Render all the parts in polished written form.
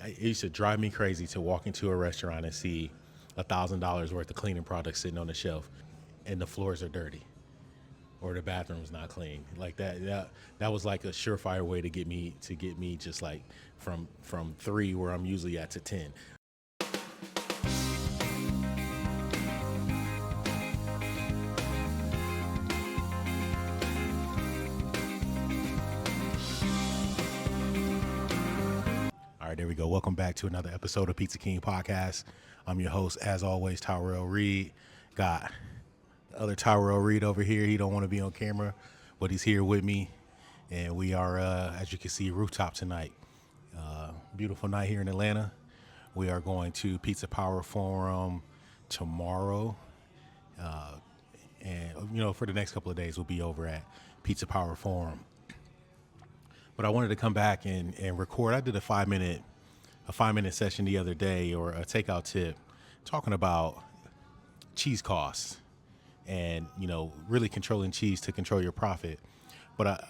it used to drive me crazy to walk into a restaurant and see $1,000 worth of cleaning products sitting on the shelf, and the floors are dirty or the bathroom's not clean. Like that was like a surefire way to get me just like from 3 where I'm usually at to 10. All right, there we go. Welcome back to another episode of Pizza King Podcast. I'm your host, as always, Tyrell Reed. Got the other Tyrell Reed over here. He don't want to be on camera, but he's here with me. And we are, as you can see, rooftop tonight. Beautiful night here in Atlanta. We are going to Pizza Power Forum tomorrow. And for the next couple of days, we'll be over at Pizza Power Forum. But I wanted to come back and record. I did a 5-minute session the other day, or a takeout tip, talking about cheese costs and, really controlling cheese to control your profit. But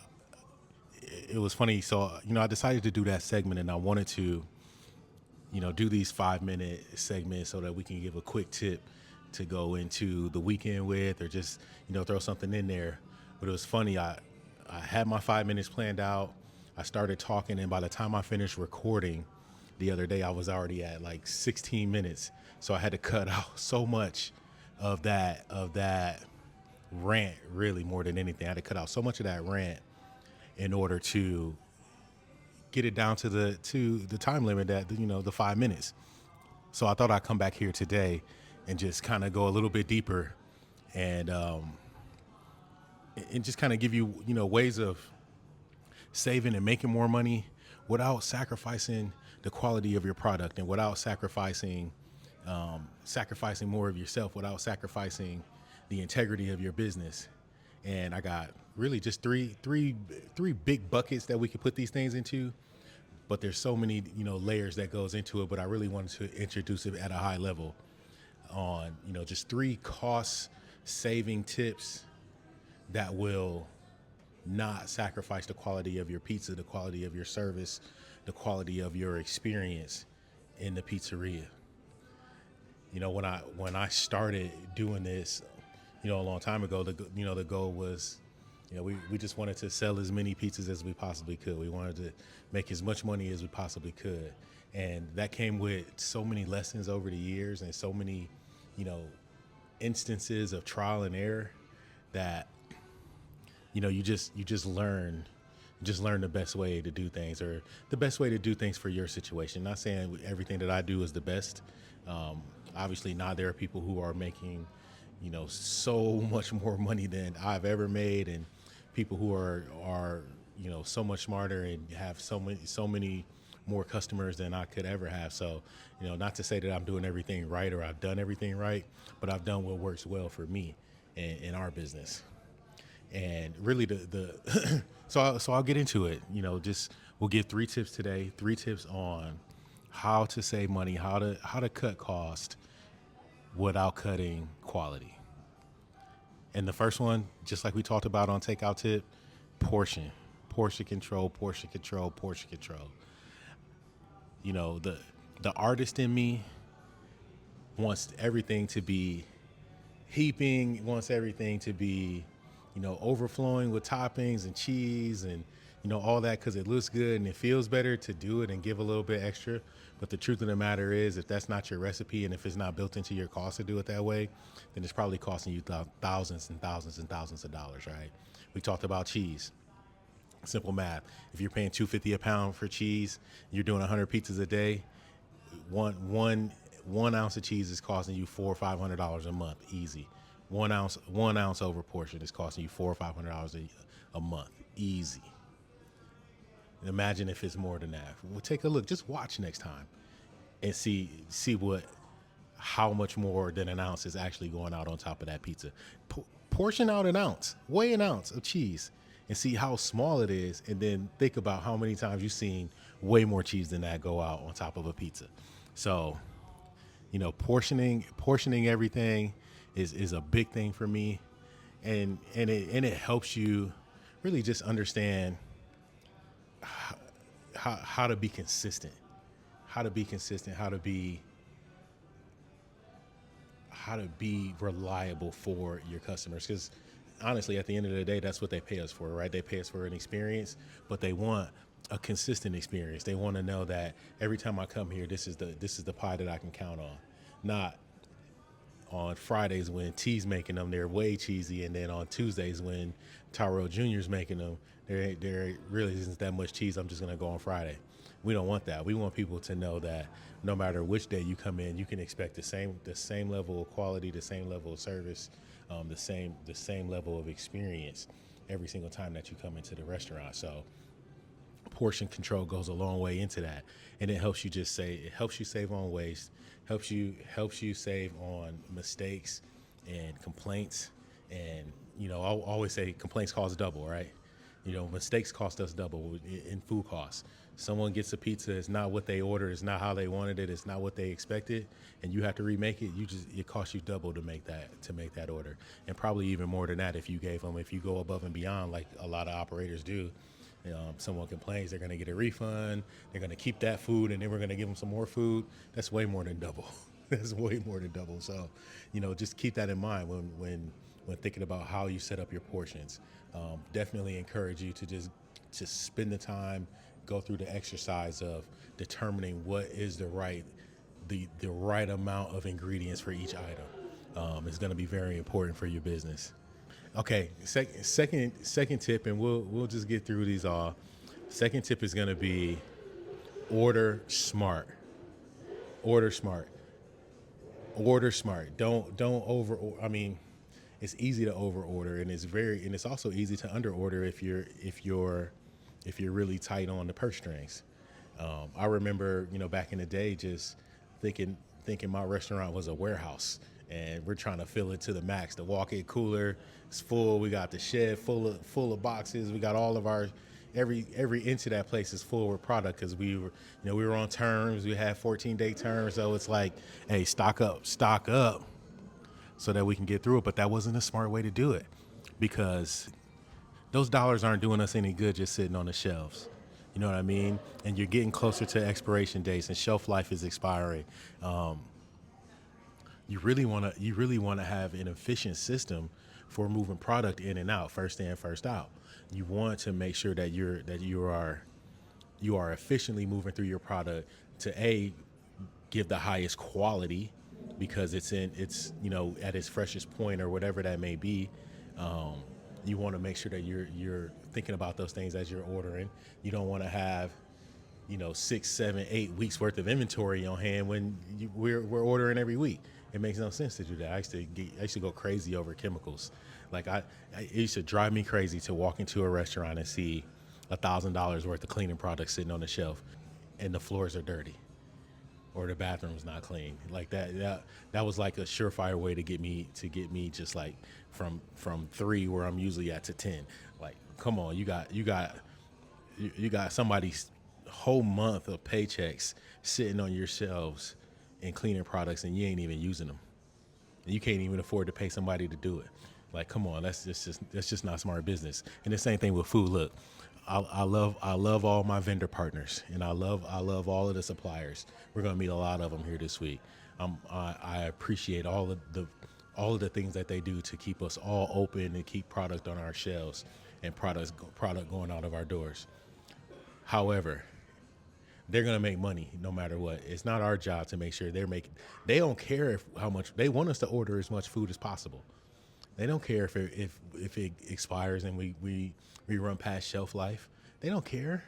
it was funny. So, I decided to do that segment, and I wanted to, do these 5-minute segments so that we can give a quick tip to go into the weekend with, or just, throw something in there. But it was funny. I had my 5 minutes planned out. I started talking, and by the time I finished recording the other day, I was already at like 16 minutes. So I had to cut out so much of that rant, really, more than anything. I had to cut out so much of that rant in order to get it down to the time limit that, the 5 minutes. So I thought I'd come back here today and just kind of go a little bit deeper and just kind of give you, ways of saving and making more money without sacrificing the quality of your product, and without sacrificing more of yourself, without sacrificing the integrity of your business. And I got really just three big buckets that we could put these things into, but there's so many, layers that goes into it. But I really wanted to introduce it at a high level on, just 3 cost saving tips that will not sacrifice the quality of your pizza, the quality of your service, the quality of your experience in the pizzeria. When I started doing this, a long time ago, the goal was, we just wanted to sell as many pizzas as we possibly could. We wanted to make as much money as we possibly could. And that came with so many lessons over the years, and so many, instances of trial and error that, you just learn the best way to do things, or the best way to do things for your situation. Not saying everything that I do is the best. Obviously not. There are people who are making, so much more money than I've ever made, and people who are, so much smarter and have so many more customers than I could ever have. So, not to say that I'm doing everything right or I've done everything right, but I've done what works well for me in our business. And really so I'll get into it. We'll give 3 tips today, 3 tips on how to save money, how to cut cost without cutting quality. And the first one, just like we talked about on takeout tip, portion control. The artist in me wants everything to be heaping, wants everything to be, overflowing with toppings and cheese and, all that, because it looks good and it feels better to do it and give a little bit extra. But the truth of the matter is, if that's not your recipe, and if it's not built into your cost to do it that way, then it's probably costing you thousands and thousands and thousands of dollars, right? We talked about cheese. Simple math. If you're paying $2.50 a pound for cheese, you're doing 100 pizzas a day, one ounce of cheese is costing you $400 or $500 a month, easy. One ounce over portion is costing you $400 or $500 a month, easy. Imagine if it's more than that. Well, take a look. Just watch next time and see how much more than an ounce is actually going out on top of that pizza. Portion out an ounce, weigh an ounce of cheese, and see how small it is, and then think about how many times you've seen way more cheese than that go out on top of a pizza. So, portioning everything is a big thing for me, and it helps you really just understand how to be consistent, how to be consistent, how to be reliable for your customers. Because honestly, at the end of the day, that's what they pay us for, right? They pay us for an experience, but they want a consistent experience. They want to know that every time I come here, this is the pie that I can count on. Not on Fridays when T's making them, they're way cheesy, and then on Tuesdays when Tyrell Jr.'s making them, there really isn't that much cheese. I'm just gonna go on Friday. We don't want that. We want people to know that no matter which day you come in, you can expect the same level of quality, the same level of service, the same level of experience every single time that you come into the restaurant. So portion control goes a long way into that, and it helps you save on waste, helps you save on mistakes and complaints. And I'll always say complaints cost double, right? Mistakes cost us double in food costs. Someone gets a pizza, it's not what they ordered, it's not how they wanted it, it's not what they expected, and you have to remake it. It costs you double to make that order, and probably even more than that if you go above and beyond, like a lot of operators do. Someone complains, they're going to get a refund, they're going to keep that food, and then we're going to give them some more food. That's way more than double. That's way more than double. So, just keep that in mind when thinking about how you set up your portions. Definitely encourage you to spend the time, go through the exercise of determining what is the right amount of ingredients for each item. It's going to be very important for your business. Okay, second tip, and we'll just get through these all. Second tip is going to be order smart. Order smart. Order smart. Don't over. I mean, it's easy to over order, and it's also easy to under order if you're really tight on the purse strings. I remember, back in the day, just thinking my restaurant was a warehouse, and we're trying to fill it to the max. The walk-in cooler is full. We got the shed full of boxes. We got all of our every inch of that place is full with product because we were on terms. We had 14-day terms, so it's like, hey, stock up, so that we can get through it. But that wasn't a smart way to do it, because those dollars aren't doing us any good just sitting on the shelves. You know what I mean? And you're getting closer to expiration dates, and shelf life is expiring. You really want to have an efficient system for moving product in and out, first in, first out. You want to make sure that you are efficiently moving through your product to give the highest quality, because it's at its freshest point or whatever that may be. You want to make sure that you're thinking about those things as you're ordering. You don't want to have 6, 7, 8 weeks worth of inventory on hand when we're ordering every week. It makes no sense to do that. I used to go crazy over chemicals. Like it used to drive me crazy to walk into a restaurant and see $1,000 worth of cleaning products sitting on the shelf, and the floors are dirty, or the bathroom's not clean. Like that was like a surefire way to get me just like from 3, where I'm usually at, to 10. Like, come on, you got somebody's whole month of paychecks sitting on your shelves and cleaning products, and you ain't even using them, and you can't even afford to pay somebody to do it. Like, come on, that's just not smart business. And the same thing with food. Look, I love all my vendor partners, and I love all of the suppliers. We're gonna meet a lot of them here this week. I appreciate all of the things that they do to keep us all open and keep product on our shelves and product going out of our doors. However, they're going to make money no matter what. It's not our job to make sure they don't care how much they want us to order, as much food as possible. They don't care if it expires and we run past shelf life. They don't care,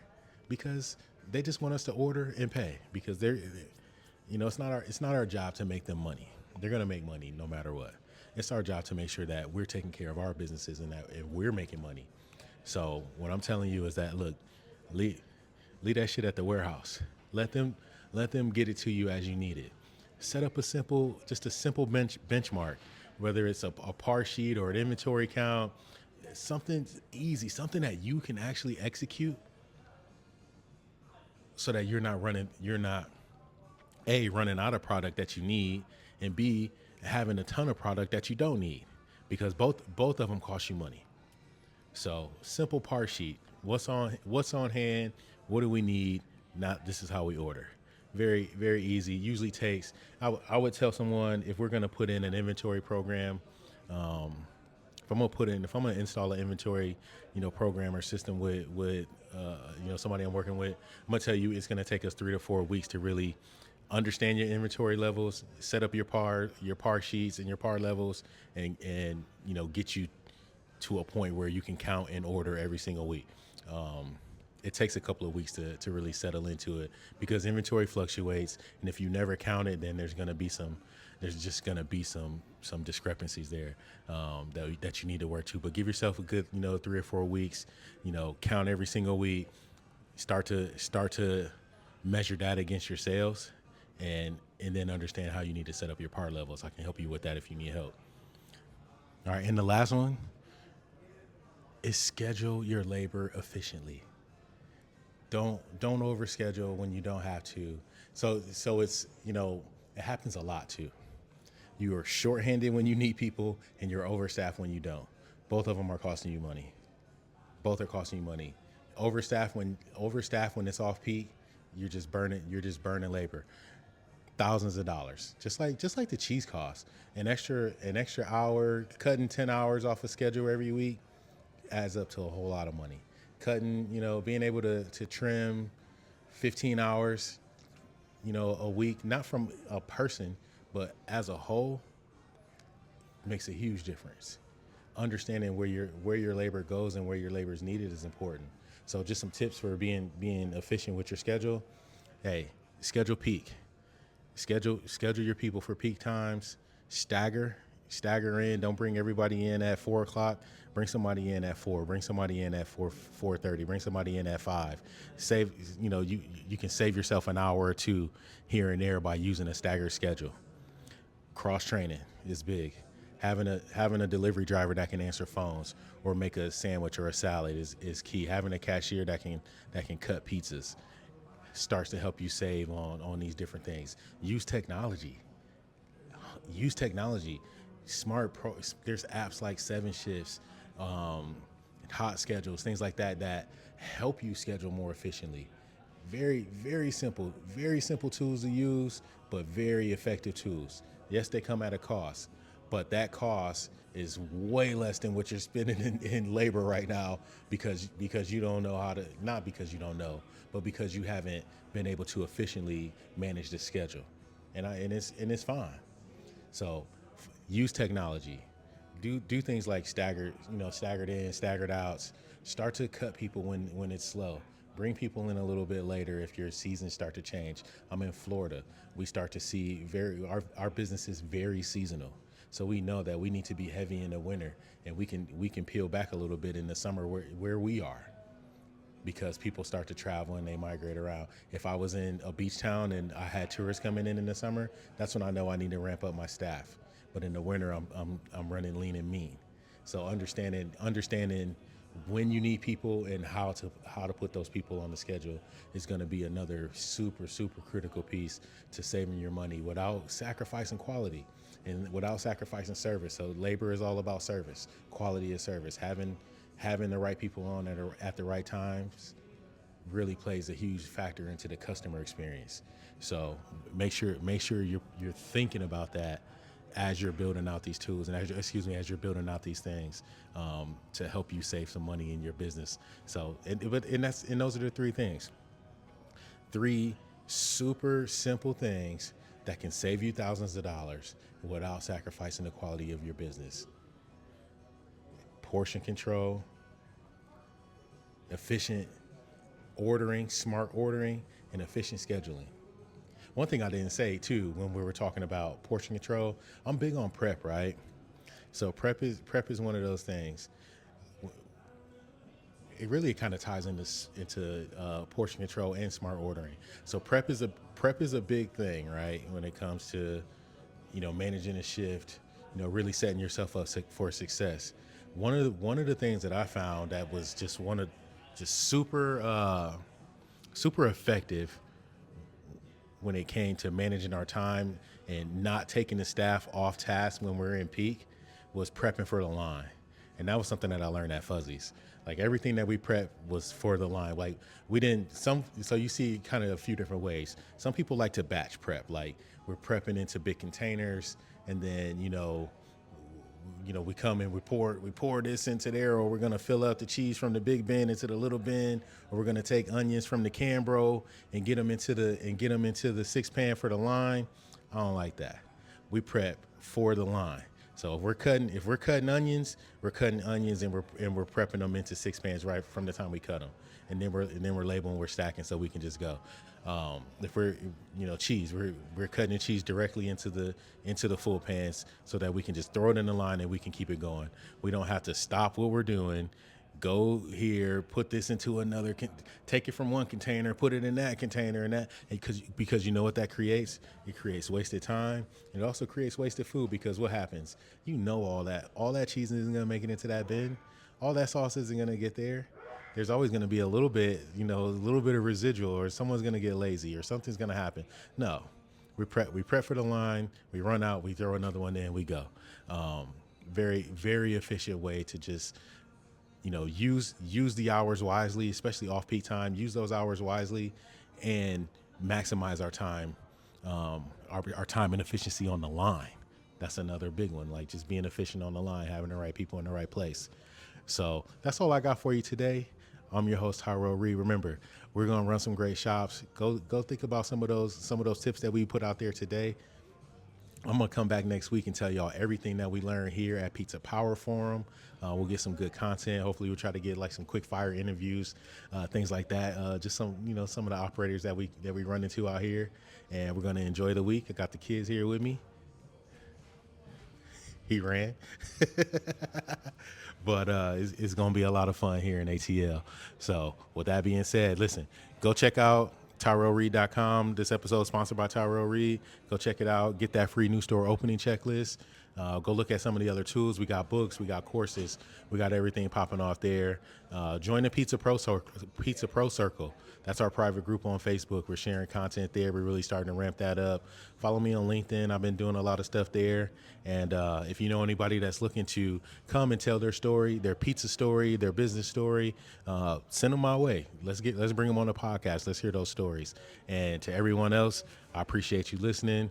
because they just want us to order and pay, because it's not our job to make them money. They're going to make money no matter what. It's our job to make sure that we're taking care of our businesses and that we're making money. So what I'm telling you is that, look, leave that shit at the warehouse. Let them get it to you as you need it. Set up a simple benchmark, whether it's a par sheet or an inventory count, something easy, something that you can actually execute, so that you're not running out of product that you need, and B, having a ton of product that you don't need, because both of them cost you money. So simple par sheet. What's on hand? What do we need? Not this is how we order. Very, very easy. Usually takes, I would tell someone if we're going to put in an inventory program, um, if I'm gonna install an inventory, program or system with somebody I'm working with, I'm gonna tell you it's gonna take us 3 to 4 weeks to really understand your inventory levels, set up your par sheets and your par levels, and get you to a point where you can count and order every single week. It takes a couple of weeks to really settle into it because inventory fluctuates, and if you never count it, then there's just gonna be some discrepancies there, that you need to work to. But give yourself a good 3 or 4 weeks. Count every single week. Start to measure that against your sales, and then understand how you need to set up your par levels. I can help you with that if you need help. All right, and the last one is schedule your labor efficiently. Don't overschedule when you don't have to. So it's it happens a lot too. You are shorthanded when you need people, and you're overstaffed when you don't. Both of them are costing you money. Both are costing you money. Overstaffed when it's off peak, you're just burning labor. Thousands of dollars. Just like the cheese costs. An extra hour, cutting 10 hours off a schedule every week adds up to a whole lot of money. Cutting, being able to trim 15 hours, a week, not from a person, but as a whole, makes a huge difference. Understanding where your labor goes and where your labor is needed is important. So just some tips for being efficient with your schedule. Hey, schedule peak. Schedule your people for peak times. Stagger in. Don't bring everybody in at 4 o'clock. Bring somebody in at 4. Bring somebody in at 4:30. Bring somebody in at 5. Save. You can save yourself an hour or two here and there by using a staggered schedule. Cross training is big. Having a delivery driver that can answer phones or make a sandwich or a salad is key. Having a cashier that can cut pizzas starts to help you save on these different things. Use technology. There's apps like 7 Shifts, hot schedules, things like that help you schedule more efficiently. Very, very simple tools to use, but very effective tools. Yes, they come at a cost, but that cost is way less than what you're spending in labor right now because you don't know how to, not because you don't know, but because you haven't been able to efficiently manage the schedule. And it's fine. So use technology. Do things like staggered in, staggered outs. Start to cut people when it's slow. Bring people in a little bit later if your seasons start to change. I'm in Florida. We start to see our business is very seasonal. So we know that we need to be heavy in the winter, and we can peel back a little bit in the summer where we are, because people start to travel and they migrate around. If I was in a beach town and I had tourists coming in the summer, that's when I know I need to ramp up my staff. But in the winter, I'm running lean and mean. So understanding when you need people and how to put those people on the schedule is going to be another super, super critical piece to saving your money without sacrificing quality and without sacrificing service. So labor is all about service. Quality is service. Having the right people on at the right times really plays a huge factor into the customer experience. So make sure you're thinking about that as you're building out these tools and as you're building out these things, to help you save some money in your business. So, those are the 3 things. 3 super simple things that can save you thousands of dollars without sacrificing the quality of your business. Portion control, efficient ordering, smart ordering, and efficient scheduling. One thing I didn't say too, when we were talking about portion control, I'm big on prep, right? So prep is one of those things. It really kind of ties into portion control and smart ordering. So prep is a big thing, right? When it comes to managing a shift, really setting yourself up for success. One of the things that I found that was just super effective when it came to managing our time and not taking the staff off task when we're in peak was prepping for the line. And that was something that I learned at Fuzzy's. Like everything that we prep was for the line. Like we didn't so you see kind of a few different ways. Some people like to batch prep. Like we're prepping into big containers, and then we come and we pour this into there, or we're gonna fill up the cheese from the big bin into the little bin, or we're gonna take onions from the Cambro and get them into the 6-pan for the line. I don't like that. We prep for the line. So if we're cutting onions, we're cutting onions and we're prepping them into 6-pans right from the time we cut them, and then we're labeling, we're stacking so we can just go. If we're cheese, we're cutting the cheese directly into the full pans so that we can just throw it in the line and we can keep it going. We don't have to stop what we're doing, go here, put this into another, take it from one container, put it in that container, and that, because you know what that creates? It creates wasted time. It also creates wasted food, because what happens? All that cheese isn't gonna make it into that bin. All that sauce isn't gonna get there. There's always gonna be a little bit of residual, or someone's gonna get lazy, or something's gonna happen. No, we prep for the line, we run out, we throw another one in, we go. Very, very efficient way to just use the hours wisely, especially off-peak time. Use those hours wisely and maximize our time, our time and efficiency on the line. That's another big one, like just being efficient on the line, having the right people in the right place. So that's all I got for you today. I'm your host, Tyrell Reed. Remember, we're going to run some great shops. Go think about some of those tips that we put out there today. I'm going to come back next week and tell y'all everything that we learned here at Pizza Power Forum. We'll get some good content. Hopefully we'll try to get like some quick fire interviews, things like that. Just some of the operators that we run into out here, and we're going to enjoy the week. I got the kids here with me. He ran. But it's going to be a lot of fun here in ATL. So with that being said, listen, go check out TyrellReed.com. This episode is sponsored by Tyrell Reed. Go check it out. Get that free new store opening checklist. Go look at some of the other tools. We got books. We got courses. We got everything popping off there. Join the Pizza Pro Circle. That's our private group on Facebook. We're sharing content there. We're really starting to ramp that up. Follow me on LinkedIn. I've been doing a lot of stuff there. And if you know anybody that's looking to come and tell their story, their pizza story, their business story, send them my way. Let's bring them on the podcast. Let's hear those stories. And to everyone else, I appreciate you listening.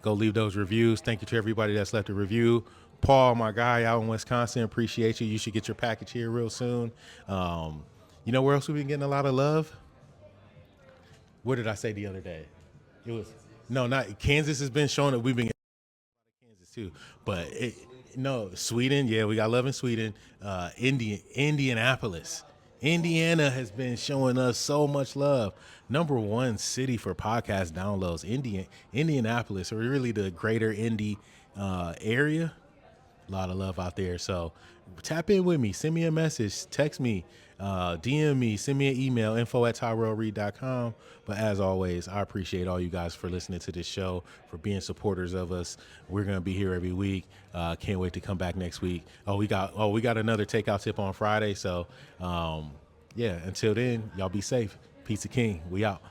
Go leave those reviews. Thank you to everybody that's left a review. Paul, my guy out in Wisconsin, appreciate you. You should get your package here real soon. You know where else we've been getting a lot of love? What did I say the other day? It was not Kansas. Has been showing that we've been getting Kansas too, but Sweden. Yeah, we got love in Sweden. Indianapolis, Indiana has been showing us so much love. #1 city for podcast downloads. Indianapolis, or really the greater Indy area. A lot of love out there. So tap in with me. Send me a message. Text me. DM me. Send me an email. info@tyrellreed.com. But as always, I appreciate all you guys for listening to this show, for being supporters of us. We're going to be here every week. Can't wait to come back next week. We got another takeout tip on Friday. So, until then, y'all be safe. Pizza King, we out.